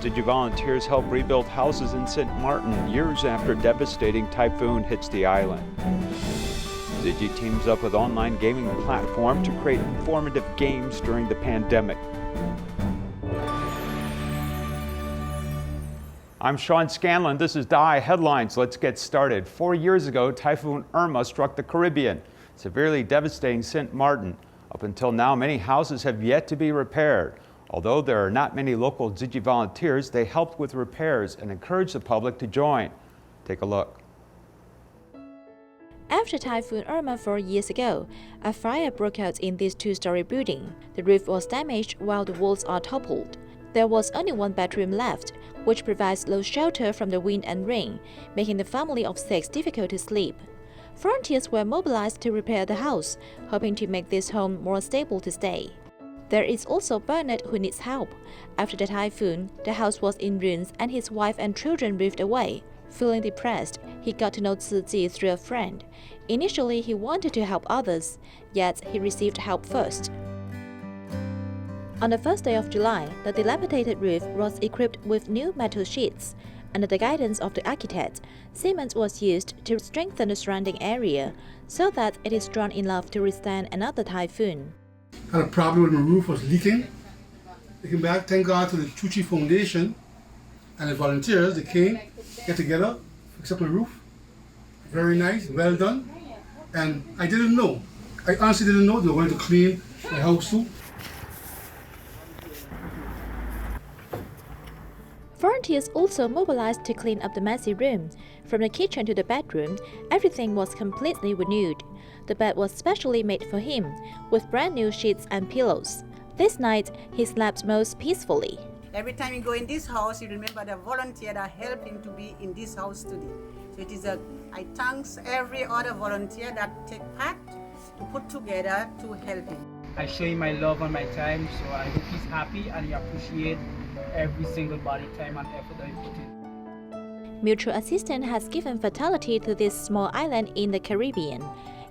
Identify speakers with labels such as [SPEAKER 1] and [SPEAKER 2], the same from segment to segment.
[SPEAKER 1] Digi volunteers help rebuild houses in Sint Maarten years after devastating typhoon hits the island. Digi teams up with online gaming platform to create informative games during the pandemic. I'm Sean Scanlan. This is DaAi Headlines. Let's get started. 4 years ago, Typhoon Irma struck the Caribbean, severely devastating Sint Maarten. Up until now, many houses have yet to be repaired. Although there are not many local Digi volunteers, they helped with repairs and encouraged the public to join. Take a look.
[SPEAKER 2] After Typhoon Irma 4 years ago, a fire broke out in this two-story building. The roof was damaged while the walls are toppled. There was only one bedroom left, which provides low shelter from the wind and rain, making the family of 6 difficult to sleep. Volunteers were mobilized to repair the house, hoping to make this home more stable to stay. There is also Bernard who needs help. After the typhoon, the house was in ruins and his wife and children moved away. Feeling depressed, he got to know Tzu Chi through a friend. Initially, he wanted to help others, yet he received help first. On the first day of July, the dilapidated roof was equipped with new metal sheets. Under the guidance of the architect, cement was used to strengthen the surrounding area so that it is strong enough to withstand another typhoon.
[SPEAKER 3] Had a problem with my roof was leaking. They came back, thank God to the Tzu Chi Foundation and the volunteers. They came, get together, fix up the roof. Very nice, well done. And I didn't know. I honestly didn't know they were going to clean my house too.
[SPEAKER 2] Volunteers also mobilized to clean up the messy room. From the kitchen to the bedroom, everything was completely renewed. The bed was specially made for him, with brand new sheets and pillows. This night, he slept most peacefully.
[SPEAKER 4] Every time you go in this house, you remember the volunteer that helped him to be in this house today. So it is I thanks every other volunteer that take part to put together to help him.
[SPEAKER 5] I show him my love and my time, so I hope he's happy and he appreciates every single body time and effort that he put in.
[SPEAKER 2] Mutual assistance has given vitality to this small island in the Caribbean.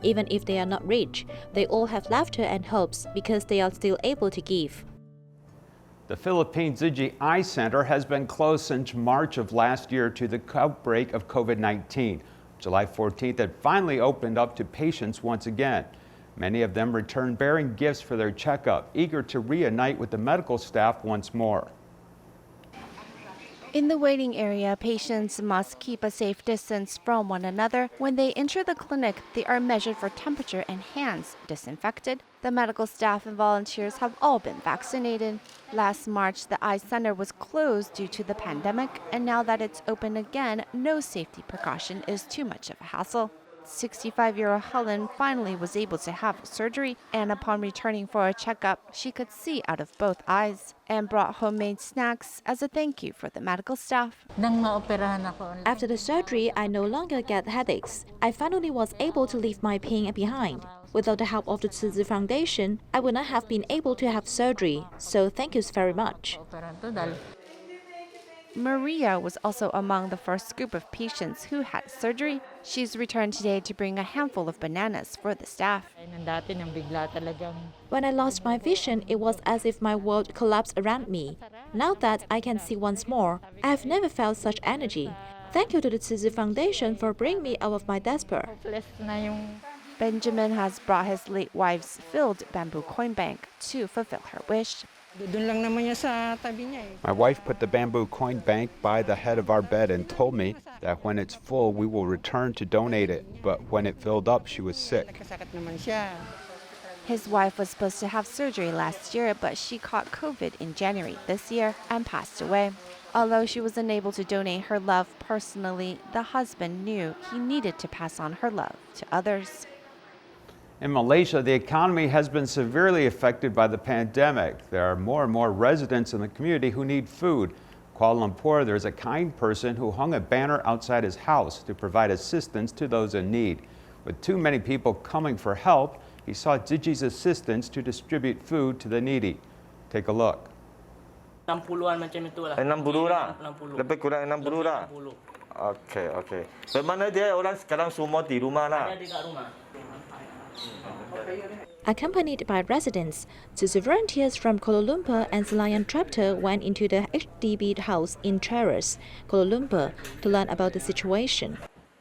[SPEAKER 2] Even if they are not rich, they all have laughter and hopes because they are still able to give.
[SPEAKER 1] The Philippine Digi Eye Center has been closed since March of last year to the outbreak of COVID-19. July 14th, it finally opened up to patients once again. Many of them returned bearing gifts for their checkup, eager to reunite with the medical staff once more.
[SPEAKER 6] In the waiting area, patients must keep a safe distance from one another. When they enter the clinic, they are measured for temperature and hands disinfected. The medical staff and volunteers have all been vaccinated. Last March, the eye center was closed due to the pandemic, and now that it's open again, no safety precaution is too much of a hassle. 65-year-old Helen finally was able to have surgery, and upon returning for a checkup, she could see out of both eyes and brought homemade snacks as a thank you for the medical staff.
[SPEAKER 2] After the surgery, I no longer get headaches. I finally was able to leave my pain behind. Without the help of the Tzu Chi Foundation, I would not have been able to have surgery, so thank you very much.
[SPEAKER 6] Maria was also among the first group of patients who had surgery. She's returned today to bring a handful of bananas for the staff.
[SPEAKER 2] When I lost my vision, it was as if my world collapsed around me. Now that I can see once more, I have never felt such energy. Thank you to the Tzu Chi Foundation for bringing me out of my despair.
[SPEAKER 6] Benjamin has brought his late wife's filled bamboo coin bank to fulfill her wish.
[SPEAKER 1] My wife put the bamboo coin bank by the head of our bed and told me that when it's full, we will return to donate it. But when it filled up, she was sick.
[SPEAKER 6] His wife was supposed to have surgery last year, but she caught COVID in January this year and passed away. Although she was unable to donate her love personally, the husband knew he needed to pass on her love to others.
[SPEAKER 1] In Malaysia, the economy has been severely affected by the pandemic. There are more and more residents in the community who need food. Kuala Lumpur, there's a kind person who hung a banner outside his house to provide assistance to those in need. With too many people coming for help, he sought Digi's assistance to distribute food to the needy. Take a look.
[SPEAKER 7] 60-an macam itu lah.
[SPEAKER 8] 60 lah.
[SPEAKER 7] 60.
[SPEAKER 8] Lebih kurang 60 lah. Okey. Bagaimana dia orang sekarang semua di rumah lah?
[SPEAKER 7] Ada dekat rumah.
[SPEAKER 2] Accompanied by residents, Tzu volunteers from Kuala Lumpur and Selayang chapter went into the HDB house in Cheras, Kuala Lumpur, to learn about the situation.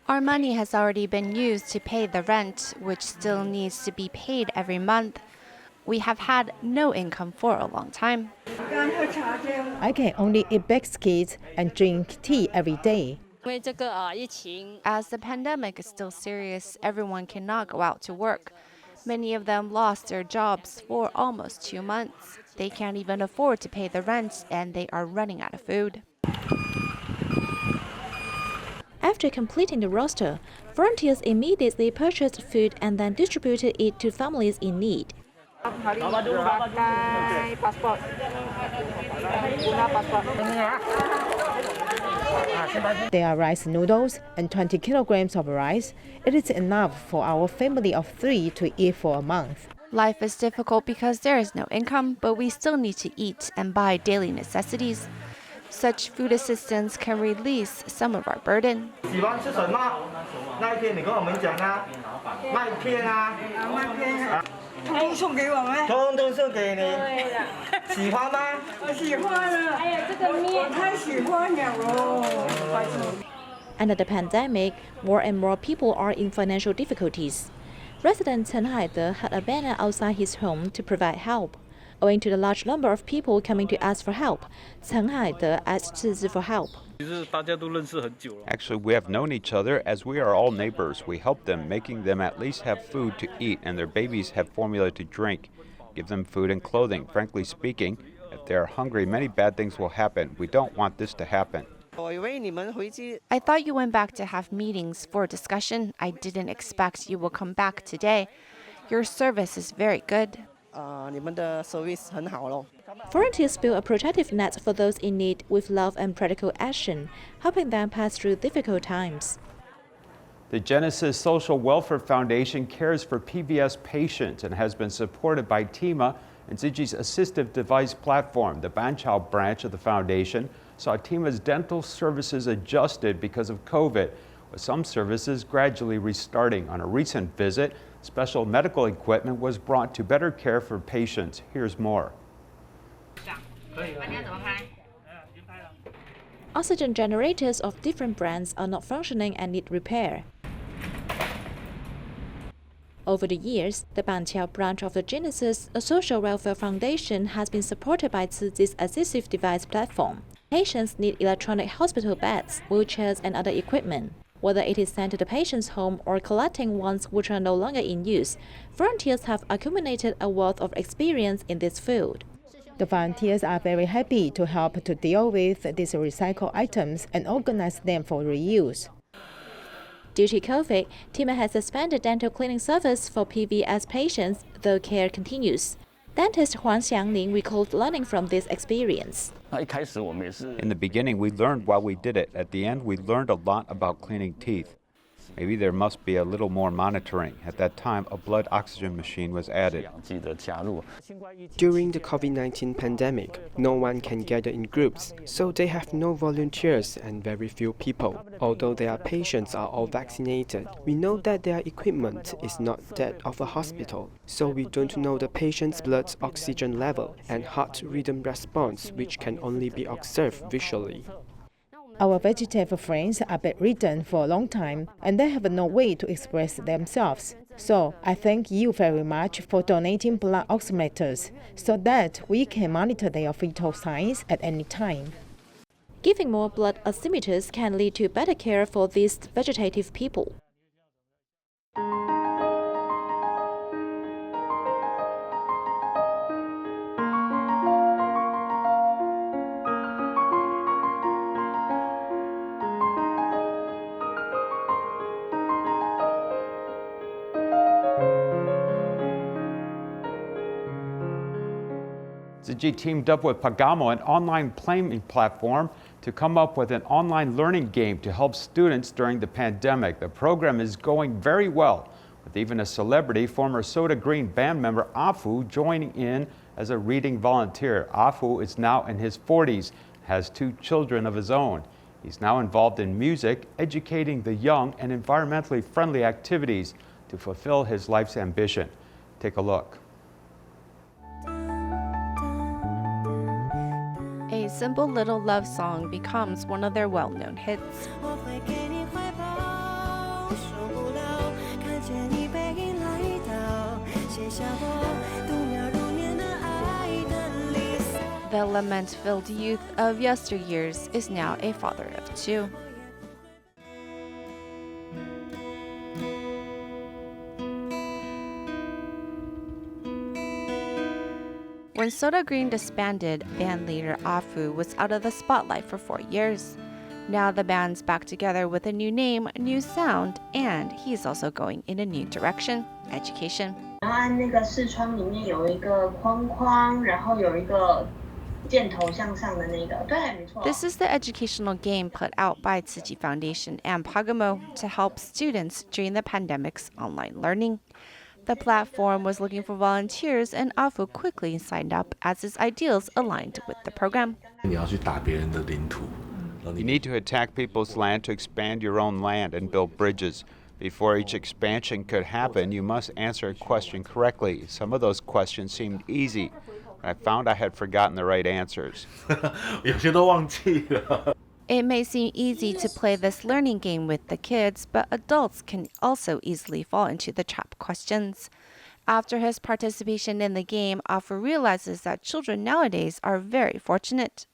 [SPEAKER 6] Our money has already been used to pay the rent, which still needs to be paid every month. We have had no income for a long time.
[SPEAKER 8] I can only eat biscuits and drink tea every day.
[SPEAKER 6] As the pandemic is still serious, everyone cannot go out to work. Many of them lost their jobs for almost 2 months. They can't even afford to pay the rent, and they are running out of food.
[SPEAKER 2] After completing the roster, volunteers immediately purchased food and then distributed it to families in need.
[SPEAKER 8] There are rice noodles and 20 kilograms of rice. It is enough for our family of 3 to eat for a month.
[SPEAKER 6] Life is difficult because there is no income, but we still need to eat and buy daily necessities. Such food assistance can release some of our burden.
[SPEAKER 2] Under the pandemic, more and more people are in financial difficulties. Resident Chen Haide had a banner outside his home to provide help. Owing to the large number of people coming to ask for help, Chen Haide asked Tzu for help.
[SPEAKER 1] Actually, we have known each other as we are all neighbors. We help them, making them at least have food to eat and their babies have formula to drink. Give them food and clothing. Frankly speaking, if they are hungry, many bad things will happen. We don't want this to happen.
[SPEAKER 6] I thought you went back to have meetings for discussion. I didn't expect you will come back today. Your service is very good.
[SPEAKER 2] Volunteers build a protective net for those in need with love and practical action, helping them pass through difficult times.
[SPEAKER 1] The Genesis Social Welfare Foundation cares for PVS patients and has been supported by TIMA and Tzu Chi's assistive device platform. The Banqiao branch of the foundation saw TIMA's dental services adjusted because of COVID, with some services gradually restarting. On a recent visit, special medical equipment was brought to better care for patients. Here's more.
[SPEAKER 2] Oxygen generators of different brands are not functioning and need repair. Over the years, the Banqiao branch of the Genesis Social Welfare Foundation has been supported by Tzu Chi's assistive device platform. Patients need electronic hospital beds, wheelchairs, and other equipment. Whether it is sent to the patient's home or collecting ones which are no longer in use, volunteers have accumulated a wealth of experience in this field.
[SPEAKER 8] The volunteers are very happy to help to deal with these recycled items and organize them for reuse.
[SPEAKER 2] Due to COVID, TIMA has suspended dental cleaning service for PVS patients, though care continues. Dentist Huang Xiangling recalled learning from this experience.
[SPEAKER 1] In the beginning, we learned while we did it. At the end, we learned a lot about cleaning teeth. Maybe there must be a little more monitoring. At that time, a blood oxygen machine was added.
[SPEAKER 9] During the COVID-19 pandemic, no one can gather in groups, so they have no volunteers and very few people. Although their patients are all vaccinated, we know that their equipment is not that of a hospital, so we don't know the patient's blood oxygen level and heart rhythm response, which can only be observed visually.
[SPEAKER 8] Our vegetative friends are bedridden for a long time and they have no way to express themselves. So I thank you very much for donating blood oximeters so that we can monitor their vital signs at any time.
[SPEAKER 2] Giving more blood oximeters can lead to better care for these vegetative people.
[SPEAKER 1] Tzu Chi teamed up with Pagamo, an online playing platform, to come up with an online learning game to help students during the pandemic. The program is going very well, with even a celebrity, former Soda Green band member Afu, joining in as a reading volunteer. Afu is now in his 40s, has 2 children of his own. He's now involved in music, educating the young, and environmentally friendly activities to fulfill his life's ambition. Take a look.
[SPEAKER 6] A simple little love song becomes one of their well-known hits. The lament-filled youth of yesteryears is now a father of two. When Soda Green disbanded, band leader Afu was out of the spotlight for 4 years. Now the band's back together with a new name, new sound, and he's also going in a new direction: education. This is the educational game put out by Tzu Chi Foundation and Pagamo to help students during the pandemic's online learning. The platform was looking for volunteers, and Afu quickly signed up as his ideals aligned with the program.
[SPEAKER 1] You need to attack people's land to expand your own land and build bridges. Before each expansion could happen, you must answer a question correctly. Some of those questions seemed easy. I found I had forgotten the right answers.
[SPEAKER 6] It may seem easy to play this learning game with the kids, but adults can also easily fall into the trap questions. After his participation in the game, Afu realizes that children nowadays are very fortunate.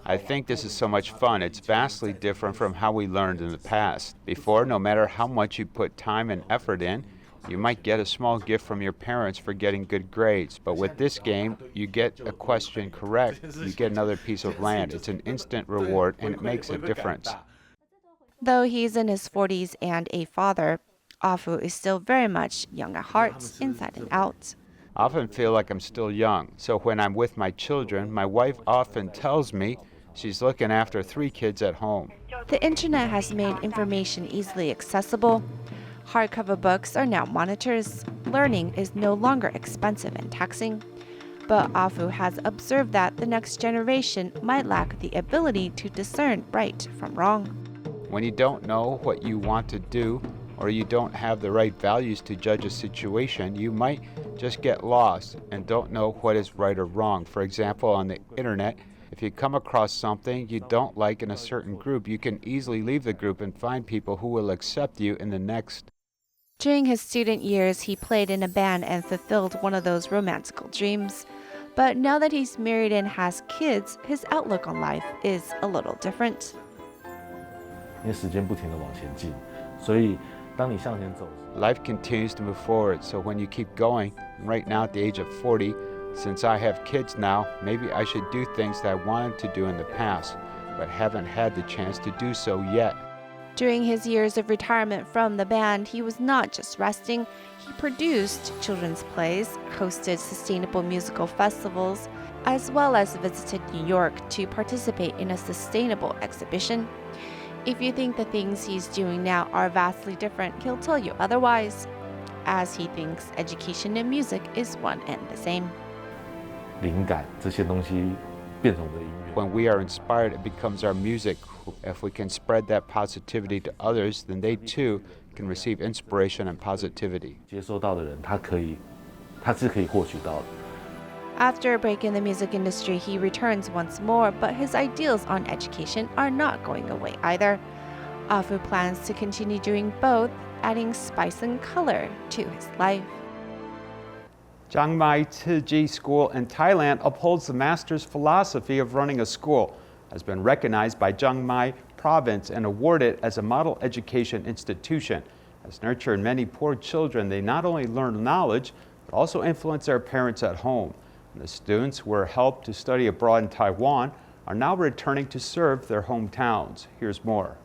[SPEAKER 1] I think this is so much fun. It's vastly different from how we learned in the past. Before, no matter how much you put time and effort in, you might get a small gift from your parents for getting good grades. But with this game, you get a question correct, you get another piece of land. It's an instant reward, and it makes a difference.
[SPEAKER 6] Though he's in his 40s and a father, Afu is still very much young at heart, inside and out.
[SPEAKER 1] I often feel like I'm still young. So when I'm with my children, my wife often tells me she's looking after 3 kids at home.
[SPEAKER 6] The internet has made information easily accessible. Hardcover books are now monitors. Learning is no longer expensive and taxing. But Afu has observed that the next generation might lack the ability to discern right from wrong.
[SPEAKER 1] When you don't know what you want to do, or you don't have the right values to judge a situation, you might just get lost and don't know what is right or wrong. For example, on the internet, if you come across something you don't like in a certain group, you can easily leave the group and find people who will accept you in the next.
[SPEAKER 6] During his student years, he played in a band and fulfilled one of those romantical dreams. But now that he's married and has kids, his outlook on life is a little different.
[SPEAKER 1] Life continues to move forward, so when you keep going, right now at the age of 40, since I have kids now, maybe I should do things that I wanted to do in the past, but haven't had the chance to do so yet.
[SPEAKER 6] During his years of retirement from the band, he was not just resting. He produced children's plays, hosted sustainable musical festivals, as well as visited New York to participate in a sustainable exhibition. If you think the things he's doing now are vastly different, he'll tell you otherwise, as he thinks education and music is one and the same.
[SPEAKER 1] When we are inspired, it becomes our music. If we can spread that positivity to others, then they too can receive inspiration and positivity.
[SPEAKER 6] After a break in the music industry, he returns once more, but his ideals on education are not going away either. Afu plans to continue doing both, adding spice and color to his life.
[SPEAKER 1] Chiang Mai Tzu Chi School in Thailand upholds the master's philosophy of running a school, has been recognized by Chiang Mai province and awarded as a model education institution. Has nurtured many poor children, they not only learn knowledge, but also influence their parents at home. And the students who were helped to study abroad in Taiwan are now returning to serve their hometowns. Here's more.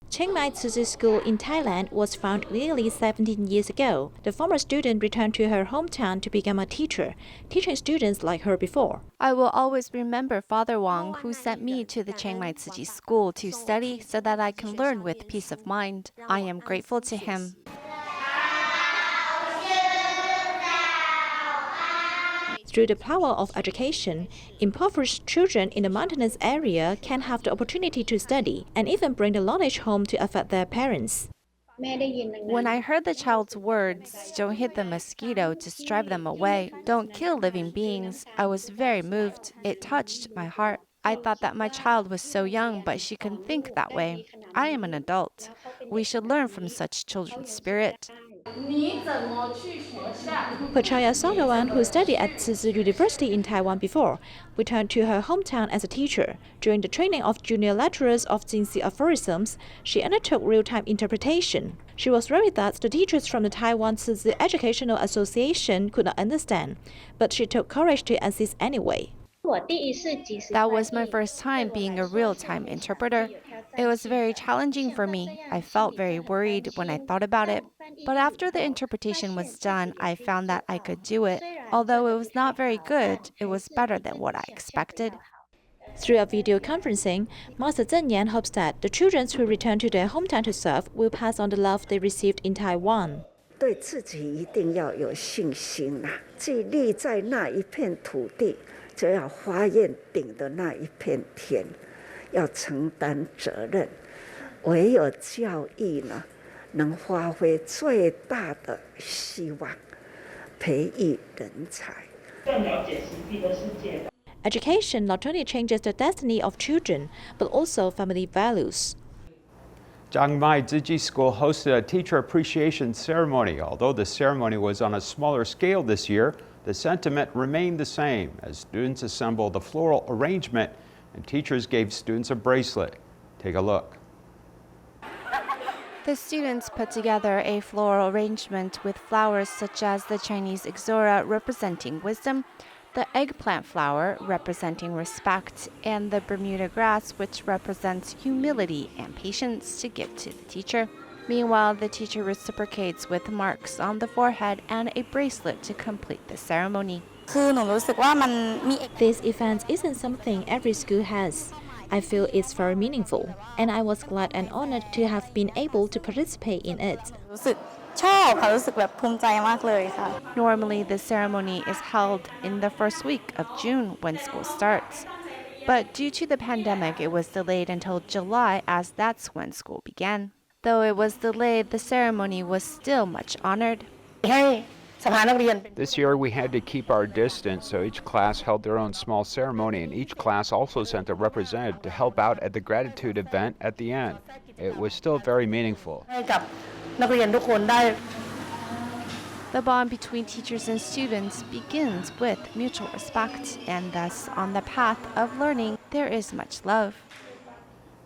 [SPEAKER 2] Chiang Mai Tzu Chi School in Thailand was founded nearly 17 years ago. The former student returned to her hometown to become a teacher, teaching students like her before.
[SPEAKER 6] I will always remember Father Wang, who sent me to the Chiang Mai Tzu Chi School to study so that I can learn with peace of mind. I am grateful to him.
[SPEAKER 2] Through the power of education, impoverished children in the mountainous area can have the opportunity to study and even bring the knowledge home to affect their parents.
[SPEAKER 6] When I heard the child's words, "Don't hit the mosquito, just drive them away, don't kill living beings," I was very moved. It touched my heart. I thought that my child was so young, but she can think that way. I am an adult. We should learn from such children's spirit.
[SPEAKER 2] Pachaya Songyawan, who studied at Tzu Chi University in Taiwan before, returned to her hometown as a teacher. During the training of junior lecturers of Jinsi aphorisms, she undertook real-time interpretation. She was worried that the teachers from the Taiwan Tzu Chi Educational Association could not understand, but she took courage to assist anyway.
[SPEAKER 6] That was my first time being a real-time interpreter. It was very challenging for me. I felt very worried when I thought about it. But after the interpretation was done, I found that I could do it. Although it was not very good, it was better than what I expected.
[SPEAKER 2] Through a video conferencing, Master Zeng Yan hopes that the children who return to their hometown to serve will pass on the love they received in Taiwan.
[SPEAKER 10] 对自己一定要有信心呐！既立在那一片土地，就要花燕顶的那一片天，要承担责任。唯有教育呢，能发挥最大的希望，培育人才。更了解实际的世界。
[SPEAKER 2] Education not only changes the destiny of children, but also family values.
[SPEAKER 1] Chiang Mai Tzu Chi School hosted a teacher appreciation ceremony. Although the ceremony was on a smaller scale this year, the sentiment remained the same as students assembled the floral arrangement and teachers gave students a bracelet. Take a look.
[SPEAKER 6] The students put together a floral arrangement with flowers such as the Chinese ixora representing wisdom, the eggplant flower representing respect, and the Bermuda grass which represents humility and patience to give to the teacher. Meanwhile, the teacher reciprocates with marks on the forehead and a bracelet to complete the ceremony.
[SPEAKER 2] This event isn't something every school has. I feel it's very meaningful, and I was glad and honored to have been able to participate in it.
[SPEAKER 6] Normally, the ceremony is held in the first week of June when school starts. But due to the pandemic, it was delayed until July as that's when school began. Though it was delayed, the ceremony was still much honored.
[SPEAKER 1] This year we had to keep our distance, so each class held their own small ceremony, and each class also sent a representative to help out at the gratitude event at the end. It was still very meaningful.
[SPEAKER 6] The bond between teachers and students begins with mutual respect, and thus on the path of learning, there is much love.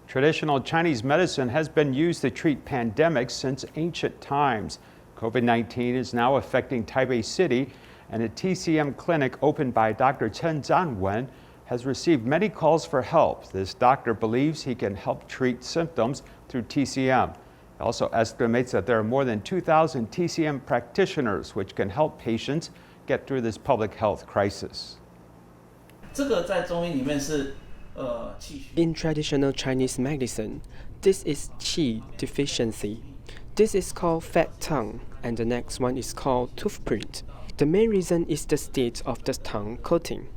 [SPEAKER 1] Traditional Chinese medicine has been used to treat pandemics since ancient times. COVID-19 is now affecting Taipei City, and a TCM clinic opened by Dr. Chen Zhanwen has received many calls for help. This doctor believes he can help treat symptoms through TCM. He also estimates that there are more than 2,000 TCM practitioners which can help patients get through this public health crisis.
[SPEAKER 9] In traditional Chinese medicine, this is qi deficiency. This is called fat tongue, and the next one is called tooth print. The main reason is the state of the tongue coating.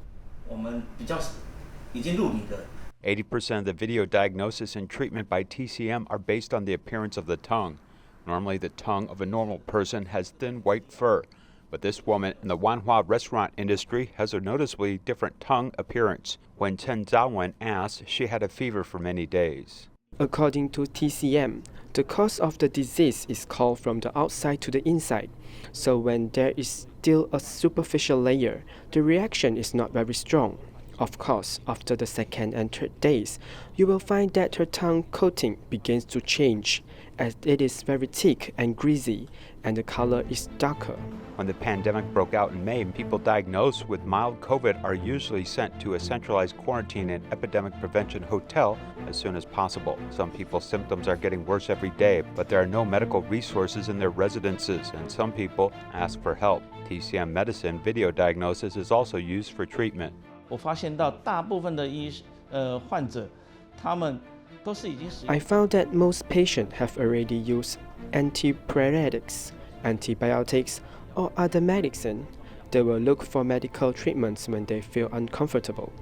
[SPEAKER 1] 80% of the video diagnosis and treatment by TCM are based on the appearance of the tongue. Normally, the tongue of a normal person has thin white fur, but this woman in the Wanhua restaurant industry has a noticeably different tongue appearance. When Chen Zhawen asked, she had a fever for many days.
[SPEAKER 9] According to TCM, the cause of the disease is called from the outside to the inside. So when there is still a superficial layer, the reaction is not very strong. Of course, after the second and third days, you will find that her tongue coating begins to change, as it is very thick and greasy, and the color is darker.
[SPEAKER 1] When the pandemic broke out in May, people diagnosed with mild COVID are usually sent to a centralized quarantine and epidemic prevention hotel as soon as possible. Some people's symptoms are getting worse every day, but there are no medical resources in their residences, and some people ask for help. TCM medicine video diagnosis is also used for treatment.
[SPEAKER 9] I found that most patients have already used antipyretics, antibiotics, or other medicine. They will look for medical treatments when they feel uncomfortable.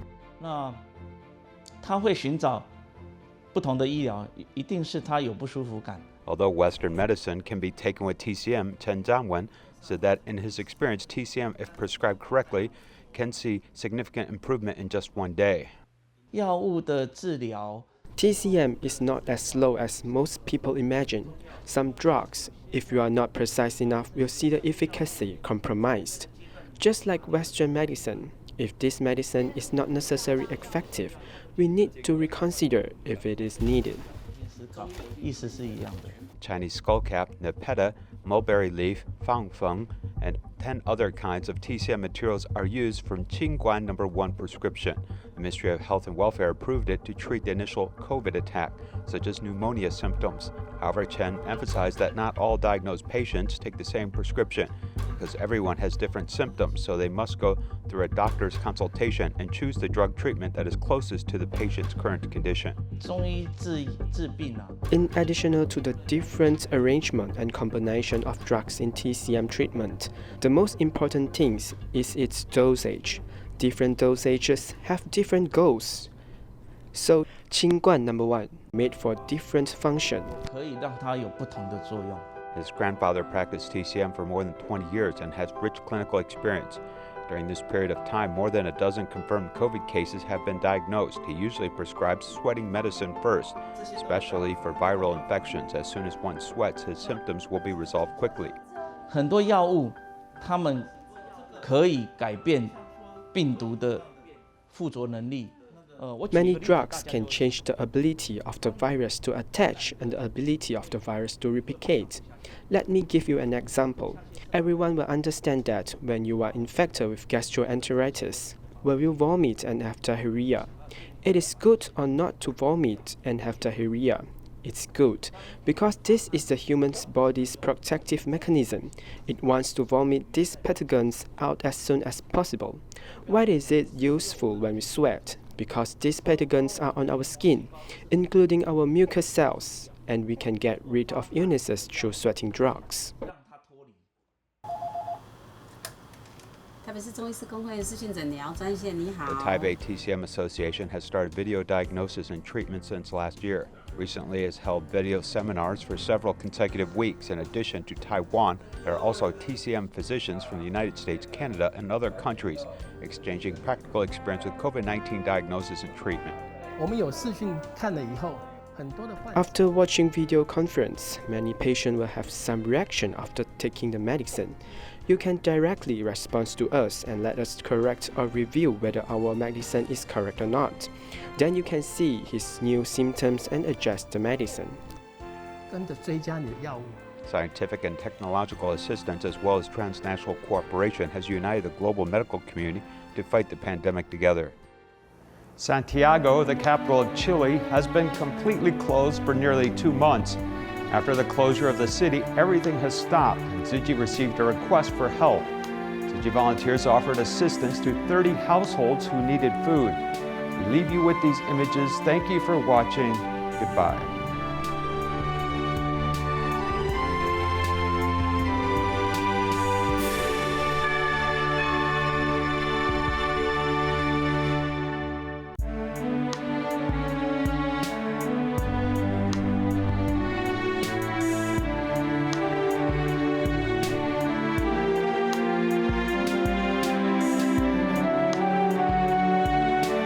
[SPEAKER 1] Although Western medicine can be taken with TCM, Chen Zhangwen said that in his experience, TCM, if prescribed correctly, can see significant improvement in just one day.
[SPEAKER 9] TCM is not as slow as most people imagine. Some drugs, if you are not precise enough, will see the efficacy compromised. Just like Western medicine, if this medicine is not necessarily effective, we need to reconsider if it is needed.
[SPEAKER 1] Chinese skullcap, nepeta, mulberry leaf, fangfeng, and 10 other kinds of TCM materials are used from Qingguan No. 1 prescription. The Ministry of Health and Welfare approved it to treat the initial COVID attack, such as pneumonia symptoms. However, Chen emphasized that not all diagnosed patients take the same prescription because everyone has different symptoms, so they must go through a doctor's consultation and choose the drug treatment that is closest to the patient's current condition.
[SPEAKER 9] In addition to the different arrangement and combination of drugs in TCM treatment, the most important thing is its dosage. Different dosages have different goals. So, Qingguan No. 1 made for different function.
[SPEAKER 1] His grandfather practiced TCM for more than 20 years and has rich clinical experience. During this period of time, more than a dozen confirmed COVID cases have been diagnosed. He usually prescribes sweating medicine first, especially for viral infections. As soon as one sweats, his symptoms will be resolved quickly.
[SPEAKER 9] Many drugs can change the ability of the virus to attach and the ability of the virus to replicate. Let me give you an example. Everyone will understand that when you are infected with gastroenteritis, will you vomit and have diarrhea? It is good or not to vomit and have diarrhea. It's good because this is the human body's protective mechanism. It wants to vomit these pathogens out as soon as possible. Why is it useful when we sweat? Because these pathogens are on our skin, including our mucous cells, and we can get rid of illnesses through sweating drugs.
[SPEAKER 1] The Taipei TCM Association has started video diagnosis and treatment since last year. Recently, it has held video seminars for several consecutive weeks. In addition to Taiwan, there are also TCM physicians from the United States, Canada, and other countries exchanging practical experience with COVID-19 diagnosis and treatment.
[SPEAKER 9] After watching video conference, many patients will have some reaction after taking the medicine. You can directly respond to us and let us correct or review whether our medicine is correct or not. Then you can see his new symptoms and adjust the medicine.
[SPEAKER 1] Scientific and technological assistance as well as transnational cooperation has united the global medical community to fight the pandemic together. Santiago, the capital of Chile, has been completely closed for nearly 2 months. After the closure of the city, everything has stopped, and Tzu Chi received a request for help. Tzu Chi volunteers offered assistance to 30 households who needed food. We leave you with these images. Thank you for watching. Goodbye.